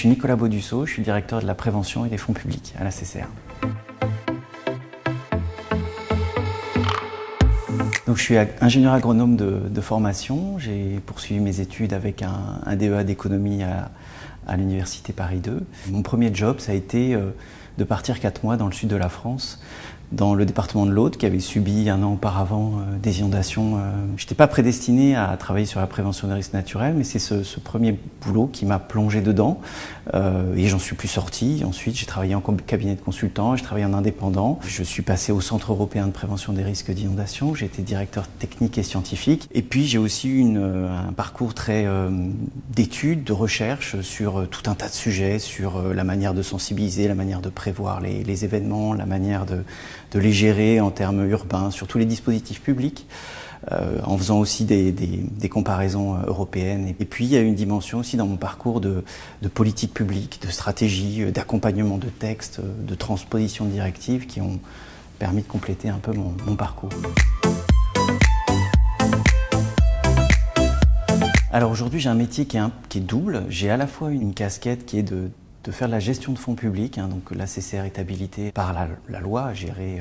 je suis Nicolas Baudusseau, je suis directeur de la prévention et des fonds publics à la CCR. Donc, je suis ingénieur agronome de formation. J'ai poursuivi mes études avec un DEA d'économie à l'université Paris 2. Mon premier job, ça a été de partir 4 mois dans le sud de la France, dans le département de l'Aude, qui avait subi un an auparavant des inondations. Je n'étais pas prédestiné à travailler sur la prévention des risques naturels, mais c'est ce premier boulot qui m'a plongé dedans. Et j'en suis plus sorti. Ensuite, j'ai travaillé en cabinet de consultant, j'ai travaillé en indépendant. Je suis passé au Centre européen de prévention des risques d'inondation. J'ai été directeur technique et scientifique. Et puis, j'ai aussi eu un parcours très d'études, de recherche sur tout un tas de sujets, sur la manière de sensibiliser, la manière de prévoir les événements, la manière de les gérer en termes urbains, sur tous les dispositifs publics, en faisant aussi des comparaisons européennes. Et puis il y a une dimension aussi dans mon parcours de politique publique, de stratégie, d'accompagnement de textes, de transposition de directives qui ont permis de compléter un peu mon parcours. Alors aujourd'hui, j'ai un métier qui est double. J'ai à la fois une casquette qui est de faire de la gestion de fonds publics. Donc la CCR est habilitée par la loi à gérer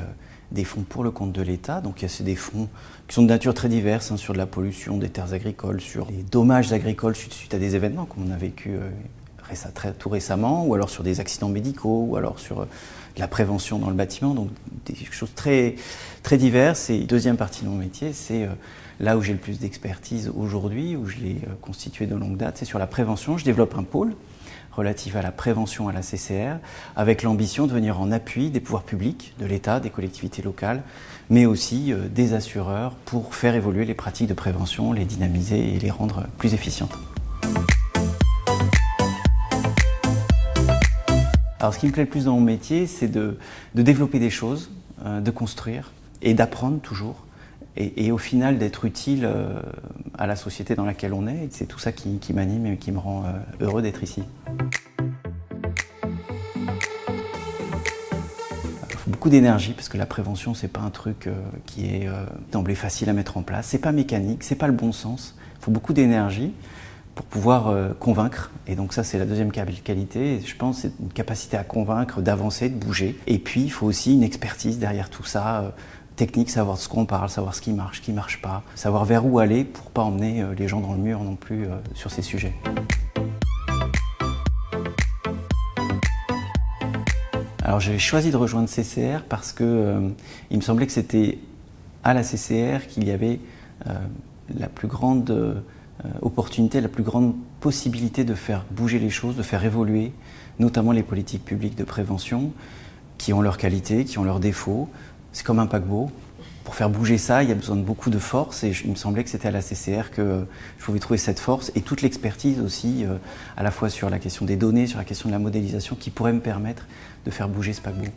des fonds pour le compte de l'État. Donc c'est des fonds qui sont de nature très diverse, sur de la pollution des terres agricoles, sur les dommages agricoles suite à des événements comme on a vécu tout récemment, ou alors sur des accidents médicaux, ou alors sur de la prévention dans le bâtiment. Donc des choses très, très diverses. Et deuxième partie de mon métier, c'est là où j'ai le plus d'expertise aujourd'hui, où je l'ai constitué de longue date, c'est sur la prévention. Je développe un pôle relatif à la prévention à la CCR, avec l'ambition de venir en appui des pouvoirs publics, de l'État, des collectivités locales, mais aussi des assureurs pour faire évoluer les pratiques de prévention, les dynamiser et les rendre plus efficientes. Alors ce qui me plaît le plus dans mon métier, c'est de développer des choses, de construire et d'apprendre toujours. Et au final d'être utile à la société dans laquelle on est. C'est tout ça qui m'anime et qui me rend heureux d'être ici. Il faut beaucoup d'énergie parce que la prévention, c'est pas un truc qui est d'emblée facile à mettre en place. C'est pas mécanique, c'est pas le bon sens. Il faut beaucoup d'énergie pour pouvoir convaincre. Et donc ça, c'est la deuxième qualité. Je pense c'est une capacité à convaincre, d'avancer, de bouger. Et puis, il faut aussi une expertise derrière tout ça. Technique, savoir de ce qu'on parle, savoir ce qui marche pas, savoir vers où aller pour pas emmener les gens dans le mur non plus sur ces sujets. Alors j'ai choisi de rejoindre CCR parce que il me semblait que c'était à la CCR qu'il y avait la plus grande opportunité, la plus grande possibilité de faire bouger les choses, de faire évoluer, notamment les politiques publiques de prévention, qui ont leurs qualités, qui ont leurs défauts. C'est comme un paquebot. Pour faire bouger ça, il y a besoin de beaucoup de force et il me semblait que c'était à la CCR que je pouvais trouver cette force et toute l'expertise aussi, à la fois sur la question des données, sur la question de la modélisation, qui pourrait me permettre de faire bouger ce paquebot.